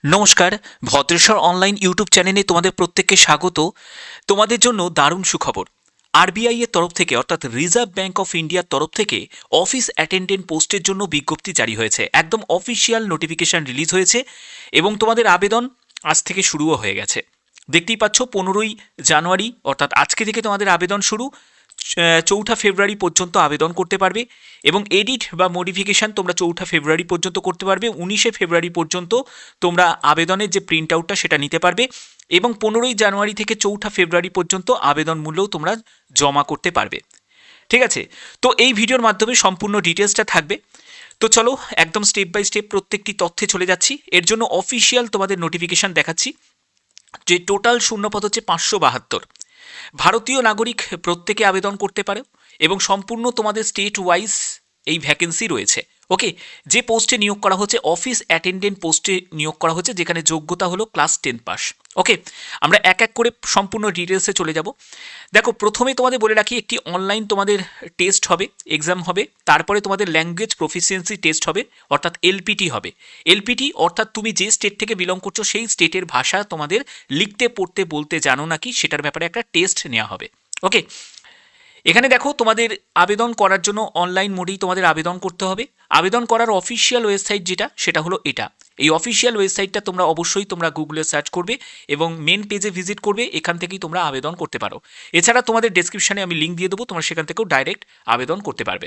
নমস্কার, Bhadreswar online YouTube চ্যানেলে তোমাদের প্রত্যেককে স্বাগত। তোমাদের জন্য দারুণ সুখবর। আরবিআই এর তরফ থেকে অর্থাৎ রিজার্ভ ব্যাঙ্ক অফ ইন্ডিয়ার তরফ থেকে অফিস অ্যাটেন্ডেন্ট পোস্টের জন্য বিজ্ঞপ্তি জারি হয়েছে। একদম অফিসিয়াল নোটিফিকেশন রিলিজ হয়েছে এবং তোমাদের আবেদন আজ থেকে শুরুও হয়ে গেছে। দেখতেই পাচ্ছ 15ই জানুয়ারি অর্থাৎ আজকে থেকে তোমাদের আবেদন শুরু। 4 ফেব্রুয়ারি পর্যন্ত আবেদন করতে পারবে এবং এডিট বা মডিফিকেশান তোমরা 4 ফেব্রুয়ারি পর্যন্ত করতে পারবে। 19 ফেব্রুয়ারি পর্যন্ত তোমরা আবেদনের যে প্রিন্ট আউটটা সেটা নিতে পারবে এবং 15ই জানুয়ারি থেকে 4 ফেব্রুয়ারি পর্যন্ত আবেদন মূল্যও তোমরা জমা করতে পারবে। ঠিক আছে, তো এই ভিডিওর মাধ্যমে সম্পূর্ণ ডিটেলসটা থাকবে। তো চলো একদম স্টেপ বাই স্টেপ প্রত্যেকটি তথ্যে চলে যাচ্ছি। এর জন্য অফিসিয়াল তোমাদের নোটিফিকেশান দেখাচ্ছি যে টোটাল শূন্যপদ হচ্ছে 572। ভারতীয় নাগরিক প্রত্যেকে আবেদন করতে পারে এবং সম্পূর্ণ তোমাদের স্টেট ওয়াইজ এই ভ্যাকেন্সি রয়েছে। ওকে, যে পোস্টে নিয়োগ করা হচ্ছে অফিস অ্যাটেন্ডেন্ট পোস্টে নিয়োগ করা হচ্ছে, যেখানে যোগ্যতা হলো ক্লাস 10 পাস। ওকে, আমরা এক এক করে সম্পূর্ণ ডিটেলসে চলে যাব। দেখো, প্রথমে তোমাদের বলে রাখি একটি অনলাইন তোমাদের টেস্ট হবে, এক্সাম হবে, তারপরে তোমাদের ল্যাঙ্গুয়েজ প্রফিসিয়েন্সি টেস্ট হবে অর্থাৎ এলপিটি হবে। এলপিটি অর্থাৎ তুমি যে স্টেট থেকে বিলং করছো সেই স্টেটের ভাষা তোমাদের লিখতে পড়তে বলতে জানো নাকি সেটার ব্যাপারে একটা টেস্ট নেওয়া হবে। ওকে, এখানে দেখো তোমাদের আবেদন করার জন্য অনলাইন মোডেই তোমাদের আবেদন করতে হবে। আবেদন করার অফিসিয়াল ওয়েবসাইট যেটা সেটা হলো এটা। এই অফিসিয়াল ওয়েবসাইটটা তোমরা অবশ্যই তোমরা গুগলে সার্চ করবে এবং মেন পেজে ভিজিট করবে, এখান থেকেই তোমরা আবেদন করতে পারো। এছাড়া তোমাদের ডেসক্রিপশনে আমি লিঙ্ক দিয়ে দেবো, তোমরা সেখান থেকেও ডাইরেক্ট আবেদন করতে পারবে।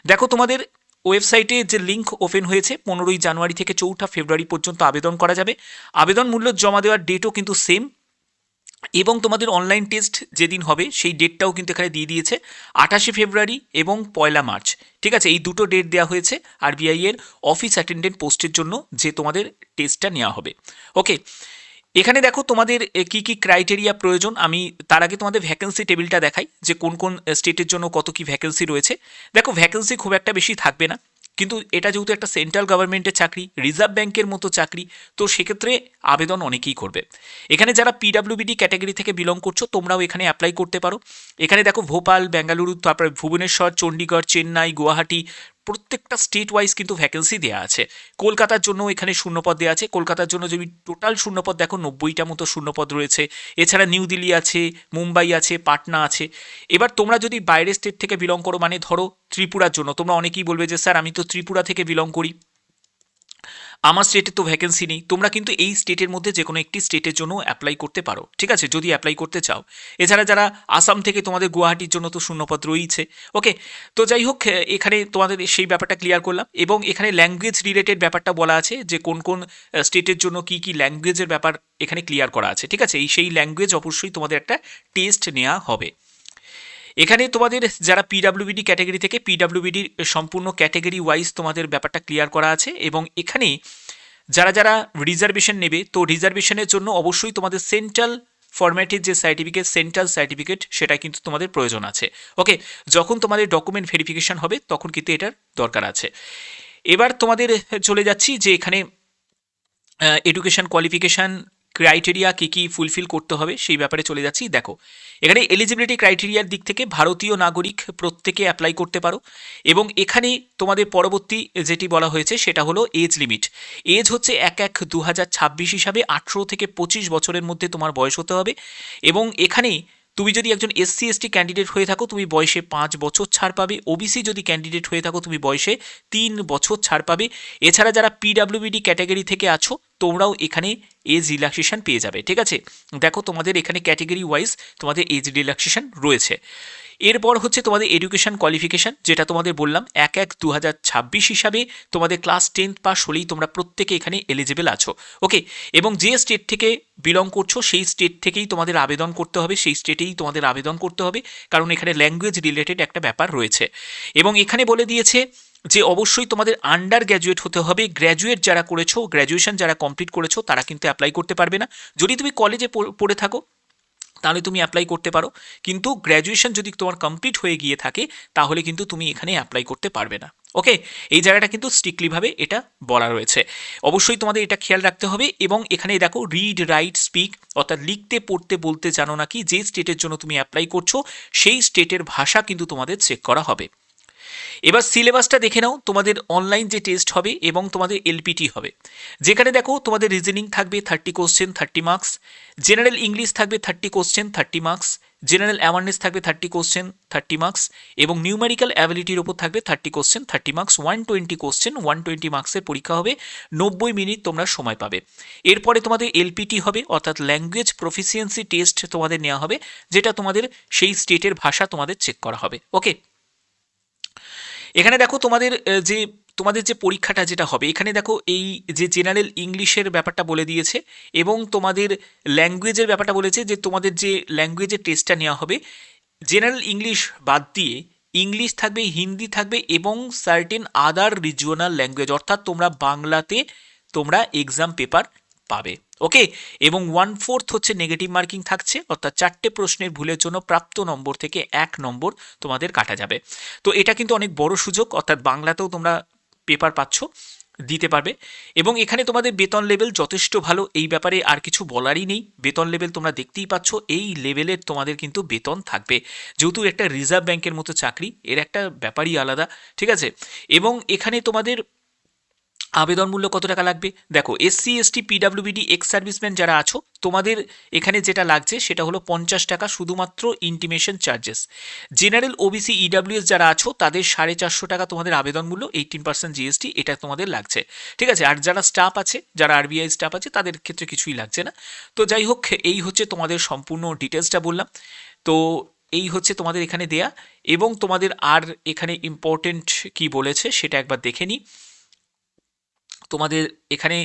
দেখো তোমাদের ওয়েবসাইটে যে লিঙ্ক ওপেন হয়েছে 15ই জানুয়ারি থেকে 4 ফেব্রুয়ারি পর্যন্ত আবেদন করা যাবে। আবেদন মূল্য জমা দেওয়ার ডেটও কিন্তু সেম এবং তোমাদের অনলাইন টেস্ট যেদিন হবে সেই ডেটটাও কিন্তু এখানে দিয়ে দিয়েছে 28 ফেব্রুয়ারি এবং 1 মার্চ। ঠিক আছে, এই দুটো ডেট দেওয়া হয়েছে আরবিআই এর অফিস অ্যাটেন্ডেন্ট পোস্টের জন্য যে তোমাদের টেস্টটা নেওয়া হবে। ওকে, এখানে দেখো তোমাদের কি কি ক্রাইটেরিয়া প্রয়োজন। আমি তার আগে তোমাদের ভ্যাকেন্সি টেবিলটা দেখাই যে কোন কোন স্টেটের জন্য কত কি ভ্যাকেন্সি রয়েছে। দেখো, ভ্যাকেন্সি খুব একটা বেশি থাকবে না, কিন্তু এটা যেহেতু একটা সেন্ট্রাল গভর্নমেন্টের চাকরি, রিজার্ভ ব্যাংকের মতো চাকরি, তো সেক্ষেত্রে আবেদন অনেকেই করবে। এখানে যারা পিডাব্লিউবিডি ক্যাটাগরি থেকে বিলং করছো তোমরাও এখানে অ্যাপ্লাই করতে পারো। এখানে দেখো ভোপাল, বেঙ্গালুরু, তারপরে ভুবনেশ্বর, চণ্ডীগড়, চেন্নাই, গুয়াহাটি প্রত্যেকটা স্টেট ওয়াইজ কিন্তু ভ্যাকেন্সি দেওয়া আছে। কলকাতার জন্য এখানে শূন্যপদ দেওয়া আছে। কলকাতার জন্য যদি টোটাল শূন্যপদ দেখো 90টা মতো শূন্যপদ রয়েছে। এছাড়া নিউ দিল্লি আছে, মুম্বাই আছে, পাটনা আছে। এবার তোমরা যদি বাইরের স্টেট থেকে বিলং করো, মানে ধরো ত্রিপুরার জন্য, তোমরা অনেকেই বলবে যে স্যার আমি তো ত্রিপুরা থেকে বিলং করি, আমার স্টেটে তো ভ্যাকেন্সি নেই। তোমরা কিন্তু এই স্টেটের মধ্যে যে কোনো একটি স্টেটের জন্য অ্যাপ্লাই করতে পারো, ঠিক আছে, যদি অ্যাপ্লাই করতে চাও। এছাড়া যারা আসাম থেকে, তোমাদের গুয়াহাটির জন্য তো শূন্যপদ রয়েছে। ওকে, তো যাই হোক, এখানে তোমাদের সেই ব্যাপারটা ক্লিয়ার করলাম এবং এখানে ল্যাঙ্গুয়েজ রিলেটেড ব্যাপারটা বলা আছে যে কোন কোন স্টেটের জন্য কি কি ল্যাঙ্গুয়েজের ব্যাপার এখানে ক্লিয়ার করা আছে। ঠিক আছে, সেই ল্যাঙ্গুয়েজ অবশ্যই তোমাদের একটা টেস্ট নেওয়া হবে। এখানে তোমাদের যারা পিডাব্লিউবিডি ক্যাটাগরি থেকে, পিডাব্লিউবিডির সম্পূর্ণ ক্যাটাগরি ওয়াইজ তোমাদের ব্যাপারটা ক্লিয়ার করা আছে এবং এখানে যারা যারা রিজার্ভেশন নেবে, তো রিজার্ভেশনের জন্য অবশ্যই তোমাদের সেন্ট্রাল ফরম্যাটের যে সার্টিফিকেট, সেন্ট্রাল সার্টিফিকেট, সেটা কিন্তু তোমাদের প্রয়োজন আছে। ওকে, যখন তোমাদের ডকুমেন্ট ভেরিফিকেশন হবে তখন কিন্তু এটার দরকার আছে। এবার তোমাদের চলে যাচ্ছি যে এখানে এডুকেশন কোয়ালিফিকেশান ক্রাইটেরিয়া কী কী ফুলফিল করতে হবে সেই ব্যাপারে চলে যাচ্ছি। দেখো, এখানে এলিজিবিলিটি ক্রাইটেরিয়ার দিক থেকে ভারতীয় নাগরিক প্রত্যেকে অ্যাপ্লাই করতে পারো এবং এখানে তোমাদের পরবর্তী যেটি বলা হয়েছে সেটা হলো এজ লিমিট। এজ হচ্ছে 1/1/2026 হিসাবে 18 থেকে 25 বছরের মধ্যে তোমার বয়স হতে হবে এবং এখানে তুমি যদি একজন এসসি এসটি ক্যান্ডিডেট হয়ে থাকো তুমি বয়সে 5 বছর ছাড় পাবে। ওবিসি যদি ক্যান্ডিডেট হয়ে থাকো তুমি বয়সে 3 বছর ছাড় পাবে। এছাড়া যারা পিডাব্লিউবিডি ক্যাটাগরি থেকে আছো তোমরাও এখানে এজ রিল্যাক্সেশন পেয়ে যাবে। ঠিক আছে, দেখো তোমাদের এখানে ক্যাটাগরি ওয়াইজ তোমাদের এজ রিল্যাক্সেশন রয়েছে। এরপর হচ্ছে তোমাদের এডুকেশন কোয়ালিফিকেশান, যেটা তোমাদের বললাম 1/1/2026 হিসাবে তোমাদের ক্লাস 10 পাস হলেই তোমরা প্রত্যেকে এখানে এলিজিবল আছো। ওকে, এবং যে স্টেট থেকে বিলং করছো সেই স্টেট থেকেই তোমাদের আবেদন করতে হবে, সেই স্টেটেই তোমাদের আবেদন করতে হবে, কারণ এখানে ল্যাঙ্গুয়েজ রিলেটেড একটা ব্যাপার রয়েছে। এবং এখানে বলে দিয়েছে যে অবশ্যই তোমাদের আন্ডার গ্র্যাজুয়েট হতে হবে। গ্র্যাজুয়েট যারা করেছো, গ্র্যাজুয়েশন যারা কমপ্লিট করেছো তারা কিন্তু অ্যাপ্লাই করতে পারবে না। যদি তুমি কলেজে পড়ে থাকো তাহলে তুমি অ্যাপ্লাই করতে পারো, কিন্তু গ্র্যাজুয়েশন যদি তোমার কমপ্লিট হয়ে গিয়ে থাকে তাহলে কিন্তু তুমি এখানে অ্যাপ্লাই করতে পারবে না। ওকে, এই জায়গাটা কিন্তু স্ট্রিক্টলিভাবে এটা বলা রয়েছে, অবশ্যই তোমাদের এটা খেয়াল রাখতে হবে। এবং এখানে দেখো রিড রাইট স্পিক অর্থাৎ লিখতে পড়তে বলতে জানো নাকি, যে স্টেটের জন্য তুমি অ্যাপ্লাই করছো সেই স্টেটের ভাষা কিন্তু তোমাদের চেক করা হবে। এবার সিলেবাসটা দেখে নাও, তোমাদের অনলাইন যে টেস্ট হবে এবং তোমাদের এলপিটি হবে, যেখানে দেখো তোমাদের রিজনিং থাকবে 30 কোশ্চেন 30 মার্কস, জেনারেল ইংলিশ থাকবে 30 কোশ্চেন 30 মার্কস, জেনারেল অ্যাওয়ারনেস থাকবে 30 কোশ্চেন 30 মার্কস, এবং নিউমেরিক্যাল অ্যাবিলিটির ওপর থাকবে 30 কোশ্চেন 30 মার্কস। 120 কোশ্চেন 120 মার্কসের পরীক্ষা হবে, 90 মিনিট তোমরা সময় পাবে। এরপরে তোমাদের এলপিটি হবে, অর্থাৎ ল্যাঙ্গুয়েজ প্রফিসিয়েন্সি টেস্ট তোমাদের নেওয়া হবে, যেটা তোমাদের সেই স্টেটের ভাষা তোমাদের চেক করা হবে। ওকে, এখানে দেখো তোমাদের যে পরীক্ষাটা যেটা হবে, এখানে দেখো এই যে জেনারেল ইংলিশের ব্যাপারটা বলে দিয়েছে এবং তোমাদের ল্যাঙ্গুয়েজের ব্যাপারটা বলেছে, যে তোমাদের যে ল্যাঙ্গুয়েজের টেস্টটা নেওয়া হবে, জেনারেল ইংলিশ বাদ দিয়ে ইংলিশ থাকবে, হিন্দি থাকবে এবং সার্টেন আদার রিজিওনাল ল্যাঙ্গুয়েজ, অর্থাৎ তোমরা বাংলাতে তোমরা এক্সাম পেপার পাবে। ওকে, এবং 1/4 হচ্ছে নেগেটিভ মার্কিং থাকছে, অর্থাৎ 4টে প্রশ্নের ভুলের জন্য প্রাপ্ত নম্বর থেকে 1 নম্বর তোমাদের কাটা যাবে। তো এটা কিন্তু অনেক বড় সুযোগ, অর্থাৎ বাংলাতেও তোমরা পেপার পাচ্ছ, দিতে পারবে। এবং এখানে তোমাদের বেতন লেভেল যথেষ্ট ভালো, এই ব্যাপারে আর কিছু বলারই নেই। বেতন লেভেল তোমরা দেখতেই পাচ্ছ, এই লেভেলের তোমাদের কিন্তু বেতন থাকবে, যেহেতু একটা রিজার্ভ ব্যাংকের মতো চাকরি, এর একটা ব্যাপারই আলাদা। ঠিক আছে, এবং এখানে তোমাদের আবেদন মূল্য কত টাকা লাগবে দেখো, এসসি এসটি পিডাব্লিউবিডি এক্স সার্ভিসম্যান যারা আছো, তোমাদের এখানে যেটা লাগছে সেটা হলো 50 টাকা শুধুমাত্র intimation charges. General OBC EWS যারা আছো, তাদের 450 টাকা তোমাদের আবেদন মূল্য, 18% জিএসটি এটা তোমাদের লাগছে। ঠিক আছে, আর যারা স্টাফ আছে, যারা আরবিআই স্টাফ আছে, তাদের ক্ষেত্রে কিছুই লাগছে না। তো যাই হোক, এই হচ্ছে তোমাদের সম্পূর্ণ ডিটেলসটা বললাম। তো এই হচ্ছে তোমাদের এখানে দেয়া, এবং তোমাদের আর এখানে ইম্পর্টেন্ট কি বলেছে সেটা একবার দেখে নিই। তোমাদের এখানে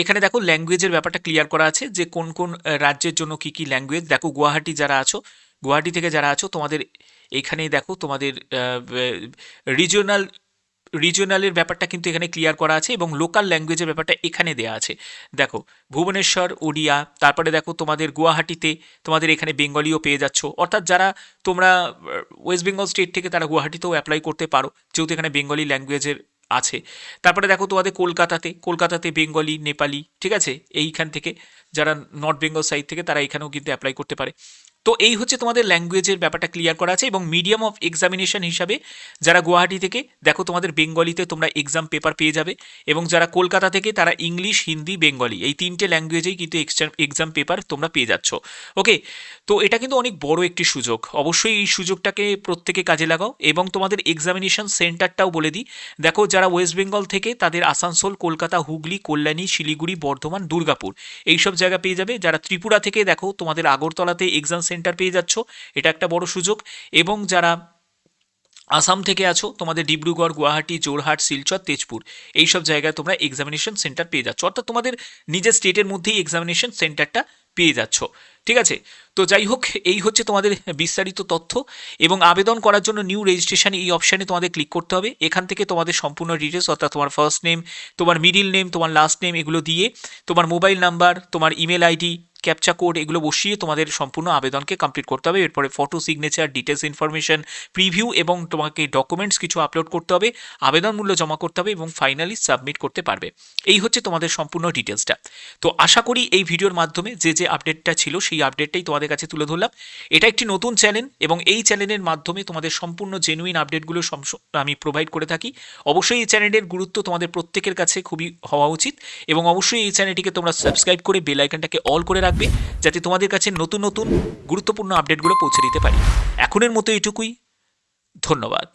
এখানে দেখো ল্যাঙ্গুয়েজের ব্যাপারটা ক্লিয়ার করা আছে, যে কোন কোন রাজ্যের জন্য কি কি ল্যাঙ্গুয়েজ। দেখো গুয়াহাটি যারা আছো, গুয়াহাটি থেকে যারা আছো, তোমাদের এখানেই দেখো তোমাদের রিজিওনালের ব্যাপারটা কিন্তু এখানে ক্লিয়ার করা আছে, এবং লোকাল ল্যাঙ্গুয়েজের ব্যাপারটা এখানে দেওয়া আছে। দেখো ভুবনেশ্বর ওড়িয়া, তারপরে দেখো তোমাদের গুয়াহাটিতে তোমাদের এখানে বেঙ্গলিও পেয়ে যাচ্ছ, অর্থাৎ যারা তোমরা ওয়েস্ট বেঙ্গল স্টেট থেকে, তারা গুয়াহাটিতেও অ্যাপ্লাই করতে পারো, যেহেতু এখানে বেঙ্গলি ল্যাঙ্গুয়েজের আছে। তারপরে দেখো তোমাদের কলকাতাতে বেঙ্গলি, নেপালি, ঠিক আছে, এইখান থেকে যারা নর্থ বেঙ্গল সাইড থেকে, তারা এখানেও কিন্তু অ্যাপ্লাই করতে পারে। তো এই হচ্ছে তোমাদের ল্যাঙ্গুয়েজের ব্যাপারটা ক্লিয়ার করা আছে। এবং মিডিয়াম অফ এক্সামিনেশন হিসাবে যারা গুয়াহাটি থেকে, দেখো তোমাদের বেঙ্গলিতে তোমরা এক্সাম পেপার পেয়ে যাবে, এবং যারা কলকাতা থেকে, তারা ইংলিশ, হিন্দি, বেঙ্গলি, এই 3টে ল্যাঙ্গুয়েজেই কিন্তু এক্সাম পেপার তোমরা পেয়ে যাচ্ছ। ওকে, তো এটা কিন্তু অনেক বড় একটি সুযোগ, অবশ্যই এই সুযোগটাকে প্রত্যেকে কাজে লাগাও। এবং তোমাদের এক্সামিনেশন সেন্টারটাও বলে দিই, দেখো যারা ওয়েস্ট বেঙ্গল থেকে, তাদের আসানসোল, কলকাতা, হুগলি, কল্যাণী, শিলিগুড়ি, বর্ধমান, দুর্গাপুর, এইসব জায়গা পেয়ে যাবে। যারা ত্রিপুরা থেকে, দেখো তোমাদের আগরতলাতে এক্সাম সেন্টার পেয়ে যাচ্ছ, এটা একটা বড় সুযোগ। এবং যারা আসাম থেকে আছো, তোমাদের ডিব্রুগড়, গুয়াহাটি, জোরহাট, শিলচর, তেজপুর, এইসব জায়গায় তোমরা এক্সামিনেশন সেন্টার পেয়ে যাচ্ছ, অর্থাৎ তোমাদের নিজের স্টেটের মধ্যেই এক্সামিনেশন সেন্টারটা পেয়ে যাচ্ছ। ঠিক আছে, তো যাই হোক, এই হচ্ছে তোমাদের বিস্তারিত তথ্য। এবং আবেদন করার জন্য নিউ রেজিস্ট্রেশন এই অপশানে তোমাদের ক্লিক করতে হবে। এখান থেকে তোমাদের সম্পূর্ণ ডিটেলস, অর্থাৎ তোমার ফার্স্ট নেম, তোমার মিডিল নেম, তোমার লাস্ট নেম, এগুলো দিয়ে তোমার মোবাইল নাম্বার, তোমার ইমেল আইডি, ক্যাপচা কোড, এগুলো বসিয়ে তোমাদের সম্পূর্ণ আবেদনকে কমপ্লিট করতে হবে। এরপরে photo, signature, details information, preview, এবং তোমাকে ডকুমেন্টস কিছু আপলোড করতে হবে, আবেদন মূল্য জমা করতে হবে, এবং ফাইনালি সাবমিট করতে পারবে। এই হচ্ছে তোমাদের সম্পূর্ণ ডিটেলসটা। তো আশা করি এই ভিডিওর মাধ্যমে যে আপডেটটা ছিল, সেই আপডেটটাই তোমাদের কাছে তুলে ধরলাম। এটা একটি নতুন চ্যানেল, এবং এই চ্যানেলের মাধ্যমে তোমাদের সম্পূর্ণ জেনুইন আপডেটগুলো আমি প্রোভাইড করে থাকি। অবশ্যই এই চ্যানেলের গুরুত্ব তোমাদের প্রত্যেকের কাছে খুবই হওয়া উচিত, এবং অবশ্যই এই চ্যানেলটিকে তোমরা সাবস্ক্রাইব করে বেল আইকনটাকে অল করে রাখবে, যাতে তোমাদের কাছে নতুন নতুন গুরুত্বপূর্ণ আপডেটগুলো পৌঁছে দিতে পারি। এখনের মতো এটুকুই, ধন্যবাদ।